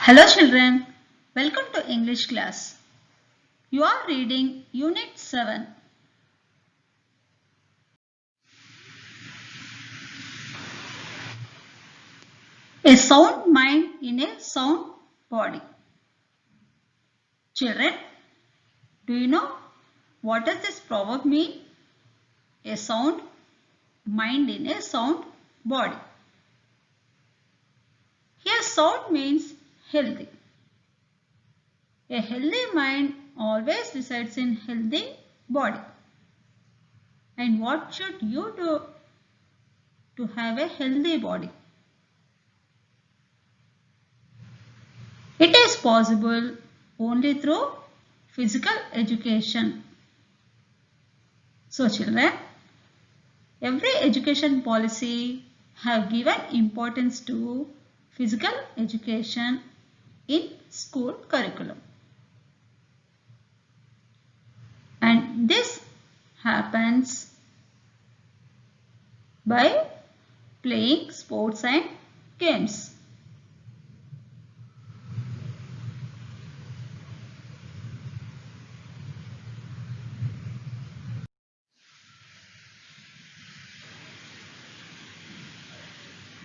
Hello children, welcome to English class. You are reading Unit 7. A sound mind in a sound body. Children, do you know what does this proverb mean? A sound mind in a sound body. Here sound means healthy. A healthy mind always resides in healthy body. And what should you do to have a healthy body? It is possible only through physical education. So children, every education policy have given importance to physical education in school curriculum. And this happens by playing sports and games.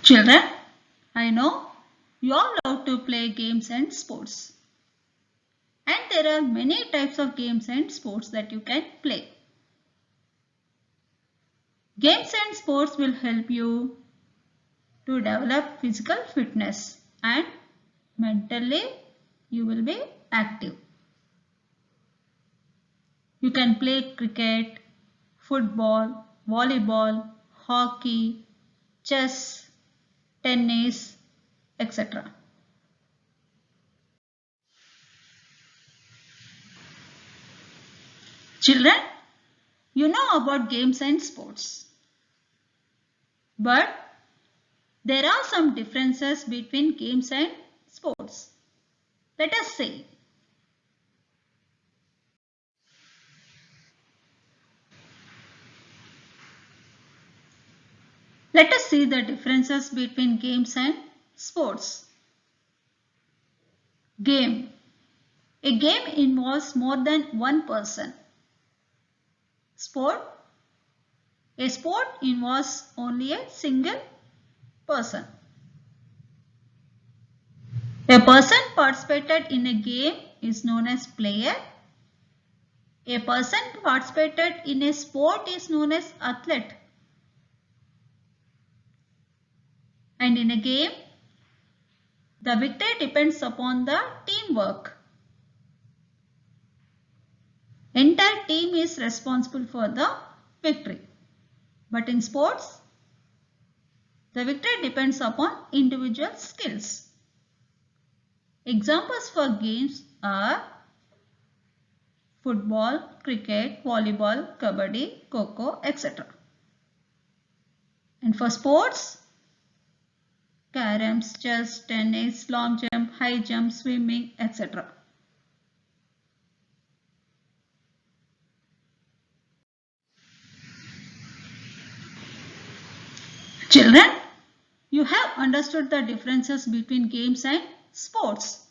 Children, I know you all love to play games and sports. And there are many types of games and sports that you can play. Games and sports will help you to develop physical fitness and mentally you will be active. You can play cricket, football, volleyball, hockey, chess, tennis, etc. Children, you know about games and sports. But there are some differences between games and sports. Let us see. Let us see the differences between games and sports. Game. A game involves more than one person. Sport. A sport involves only a single person. A person participated in a game is known as player. A person participated in a sport is known as athlete. And in a game, the victory depends upon the teamwork. Entire team is responsible for the victory. But in sports, the victory depends upon individual skills. Examples for games are football, cricket, volleyball, kabaddi, kho-kho, etc. And for sports, caroms, chess, tennis, long jump, high jump, swimming, etc. Children, you have understood the differences between games and sports.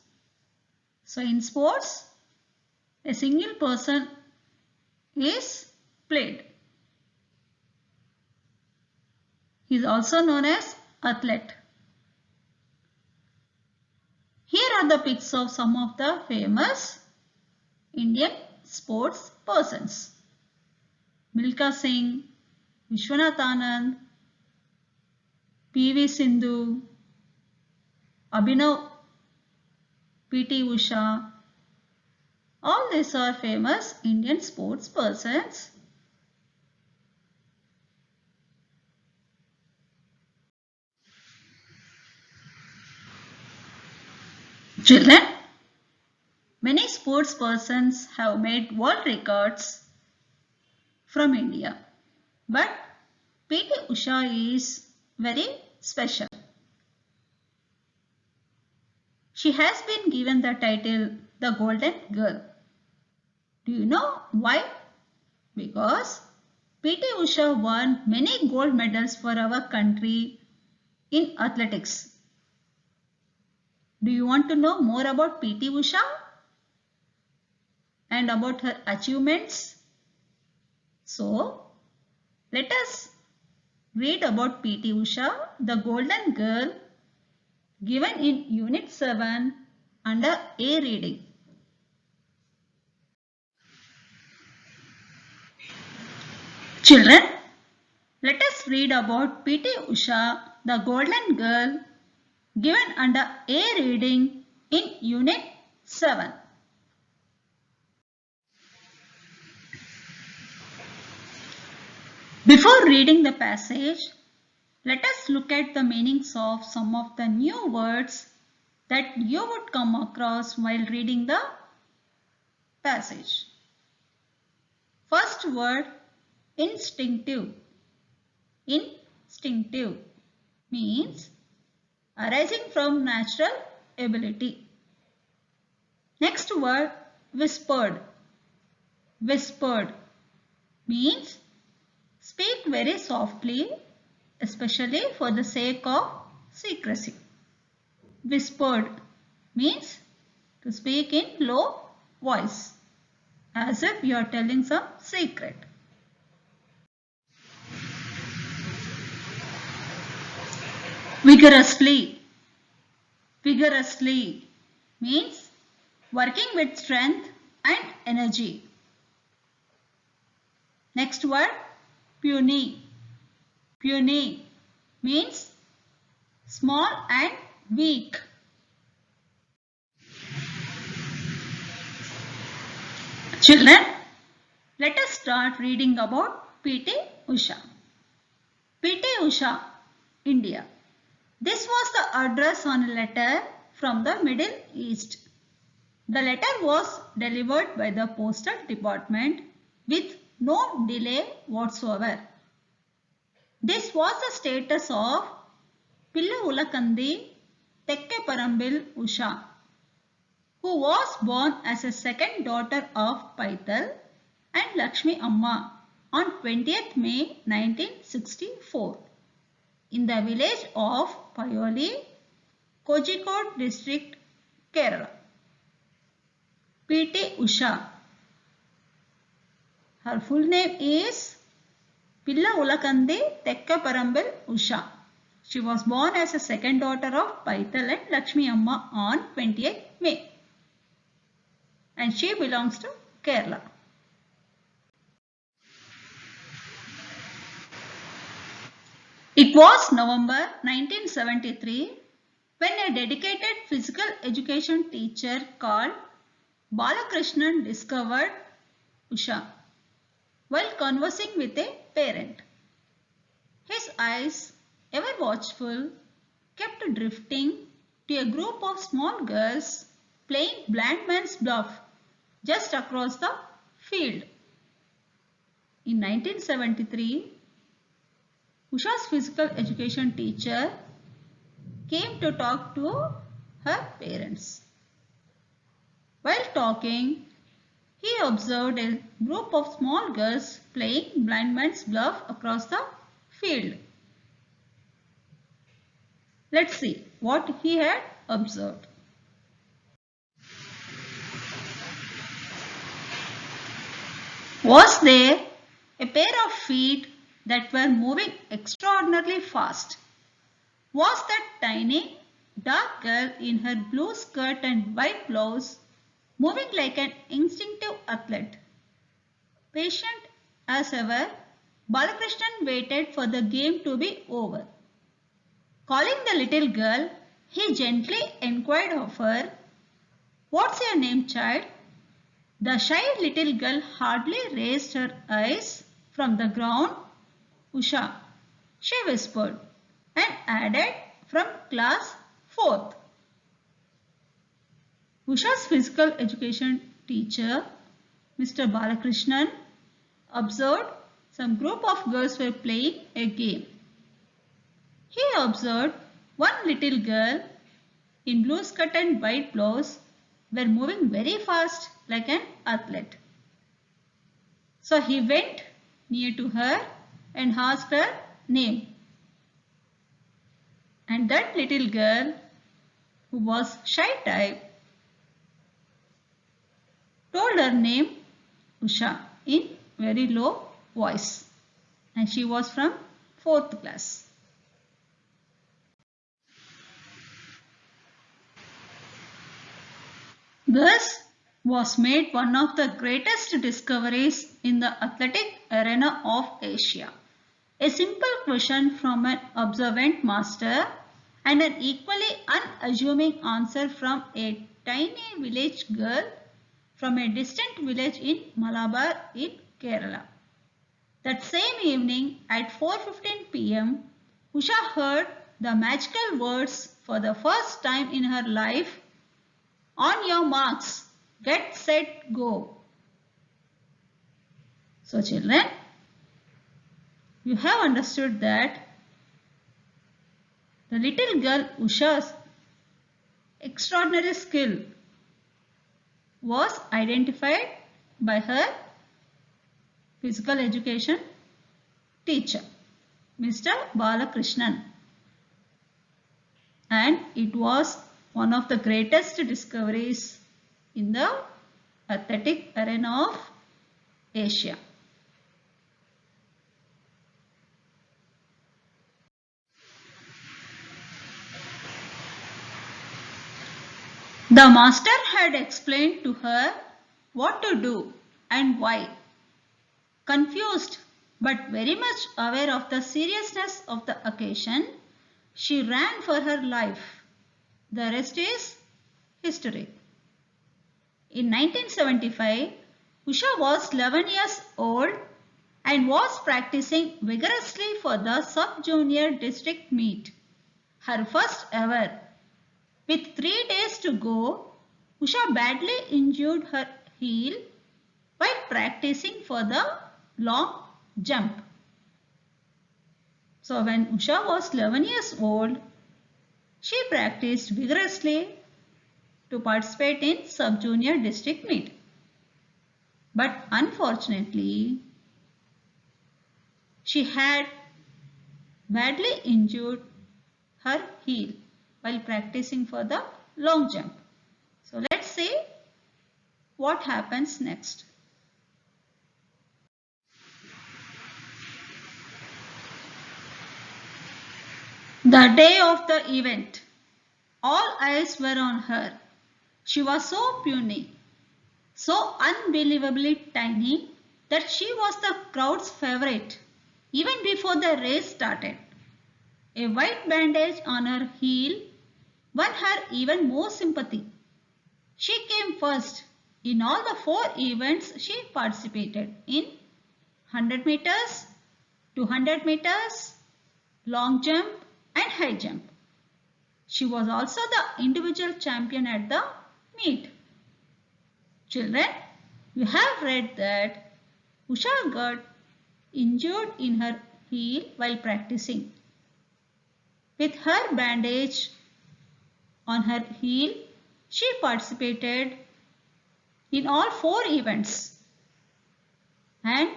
So in sports, a single person is played. He is also known as athlete. Here are the pics of some of the famous Indian sports persons. Milkha Singh, Vishwanath Anand, P.V. Sindhu, Abhinav, P.T. Usha. All these are famous Indian sports persons. Children, many sports persons have made world records from India. But P.T. Usha is very special. She has been given the title the Golden Girl. Do you know why? Because P.T. Usha won many gold medals for our country in athletics. Do you want to know more about P.T. Usha and about her achievements? So, let us read about P.T. Usha, the golden girl, given in Unit 7 under A reading. Children, let us read about P.T. Usha, the golden girl, given under A reading in Unit 7. Before reading the passage, let us look at the meanings of some of the new words that you would come across while reading the passage. First word, instinctive. Instinctive means arising from natural ability. Next word, whispered. Whispered means speak very softly, especially for the sake of secrecy. Whispered means to speak in low voice, as if you are telling some secret. Vigorously. Vigorously means working with strength and energy. Next word, puny. Puny means small and weak. Children, let us start reading about P.T. Usha. P.T. Usha, India. This was the address on a letter from the Middle East. The letter was delivered by the postal department with no delay whatsoever. This was the status of Pilla Ulakandi Tekkeparambil Usha, who was born as a second daughter of Paital and Lakshmi Amma on 20th May 1964 in the village of Payoli, Kozhikode district, Kerala. P.T. Usha. Her full name is Pilla Ulakandi Tekkeparambil Usha. She was born as a second daughter of Paital and Lakshmi Amma on 20th May. And she belongs to Kerala. It was November 1973 when a dedicated physical education teacher called Balakrishnan discovered Usha while conversing with a parent. His eyes, ever watchful, kept drifting to a group of small girls playing blind man's bluff just across the field. In 1973, Usha's physical education teacher came to talk to her parents. While talking, he observed a group of small girls playing blind man's bluff across the field. Let's see what he had observed. Was there a pair of feet that were moving extraordinarily fast? Was that tiny, dark girl in her blue skirt and white blouse moving like an instinctive athlete? Patient as ever, Balakrishnan waited for the game to be over. Calling the little girl, he gently inquired of her, "What's your name, child?" The shy little girl hardly raised her eyes from the ground. "Usha," she whispered, and added, "from class 4th. Usha's physical education teacher, Mr. Balakrishnan, observed some group of girls were playing a game. He observed one little girl in blue skirt and white blouse were moving very fast like an athlete. So he went near to her and asked her name. And that little girl who was shy type, told her name Usha in very low voice, and she was from 4th class. Thus was made one of the greatest discoveries in the athletic arena of Asia. A simple question from an observant master and an equally unassuming answer from a tiny village girl from a distant village in Malabar in Kerala. That same evening at 4:15 p.m., Usha heard the magical words for the first time in her life. On your marks, get set, go. So children, you have understood that the little girl Usha's extraordinary skill was identified by her physical education teacher, Mr. Balakrishnan, and it was one of the greatest discoveries in the athletic arena of Asia. The master had explained to her what to do and why. Confused but very much aware of the seriousness of the occasion, she ran for her life. The rest is history. In 1975, Usha was 11 years old and was practicing vigorously for the sub-junior district meet, her first ever. With 3 days to go, Usha badly injured her heel while practicing for the long jump. So when Usha was 11 years old, she practiced vigorously to participate in sub-junior district meet. But unfortunately, she had badly injured her heel while practicing for the long jump. So let's see what happens next. The day of the event, all eyes were on her. She was so puny, so unbelievably tiny that she was the crowd's favorite even before the race started. A white bandage on her heel won her even more sympathy. She came first in all the 4 events she participated in: 100 meters, 200 meters, long jump and high jump. She was also the individual champion at the meet. Children, you have read that Usha got injured in her heel while practicing. With her bandage on her heel, she participated in all 4 events and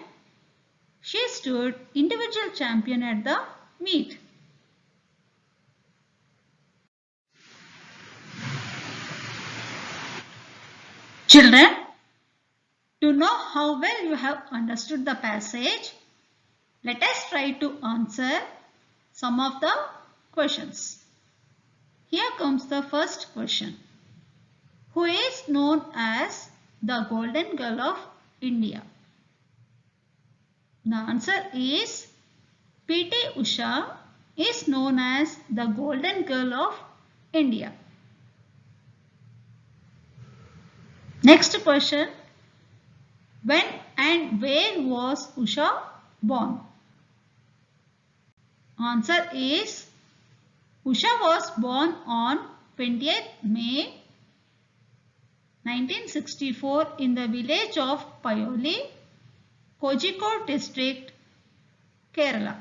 she stood individual champion at the meet. Children, to know how well you have understood the passage, let us try to answer some of the questions. Here comes the first question. Who is known as the Golden Girl of India? The answer is P.T. Usha is known as the Golden Girl of India. Next question. When and where was Usha born? Answer is Usha was born on 20th May 1964 in the village of Payoli, Kozhikode district, Kerala.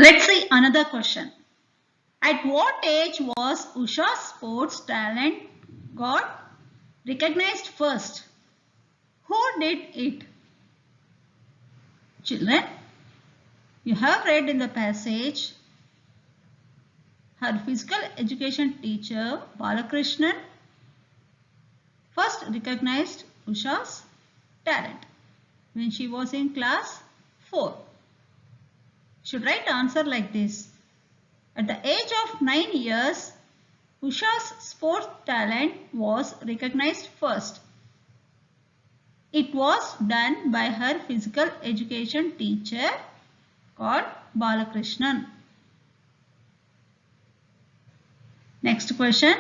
Let's see another question. At what age was Usha's sports talent got recognized first? Who did it? Children, you have read in the passage, her physical education teacher Balakrishnan first recognized Usha's talent when she was in class 4. Should write answer like this. At the age of 9 years, Usha's sports talent was recognized first. It was done by her physical education teacher called Balakrishnan. Next question.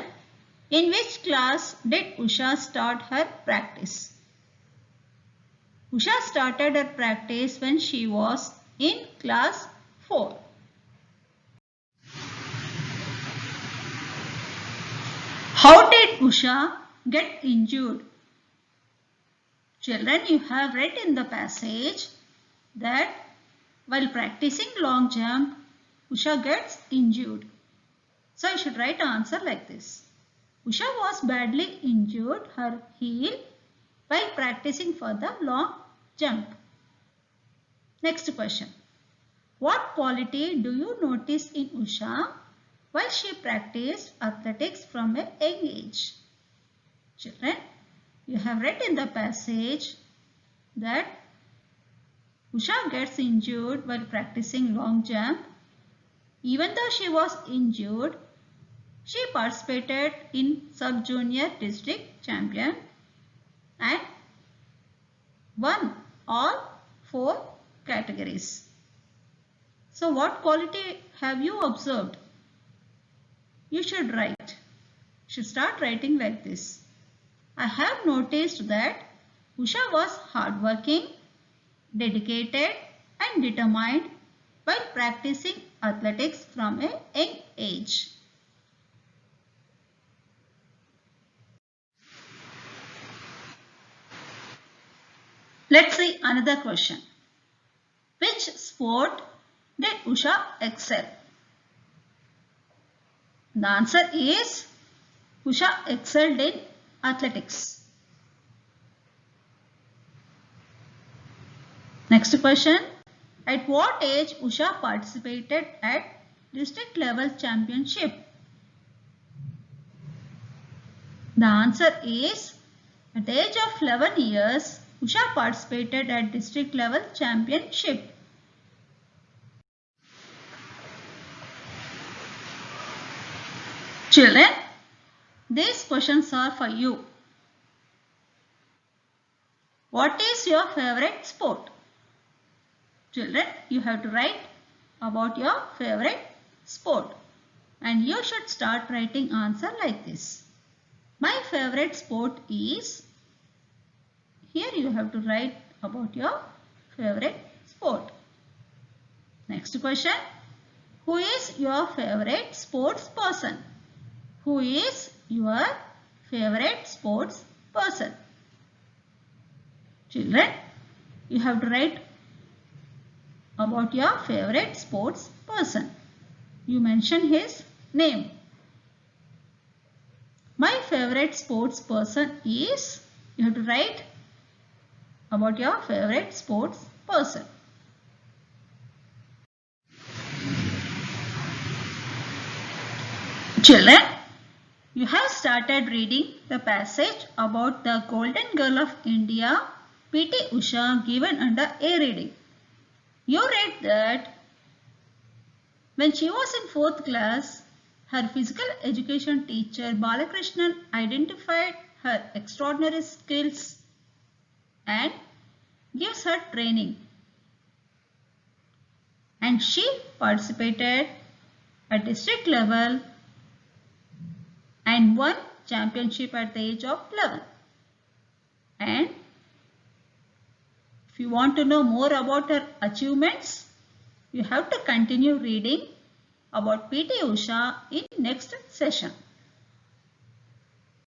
In which class did Usha start her practice? Usha started her practice when she was in class 4. How did Usha get injured? Children, you have read in the passage that while practicing long jump, Usha gets injured. So you should write answer like this. Usha was badly injured her heel while practicing for the long jump. Next question. What quality do you notice in Usha while she practiced athletics from a young age? Children, you have read in the passage that Usha gets injured while practicing long jump. Even though she was injured, she participated in sub-junior district champion and won all 4 categories. So what quality have you observed? You should write. You should start writing like this. I have noticed that Usha was hardworking, dedicated and determined while practicing athletics from a young age. Let's see another question. Which sport did Usha excel? The answer is Usha excelled in athletics. Next question. At what age Usha participated at district level championship? The answer is at the age of 11 years, Usha participated at district level championship. Children, these questions are for you. What is your favorite sport? Children, you have to write about your favorite sport. And you should start writing answer like this. My favorite sport is... Here you have to write about your favorite sport. Next question. Who is your favorite sports person? Who is your favorite sports person? Children, you have to write about your favorite sports person. You mention his name. My favorite sports person is... You have to write about your favorite sports person. Children, you have started reading the passage about the Golden Girl of India, P.T. Usha, given under A reading. You read that when she was in 4th class, her physical education teacher Balakrishnan identified her extraordinary skills and gives her training. And she participated at district level and won championship at the age of 11. And if you want to know more about her achievements, you have to continue reading about P.T. Usha in next session.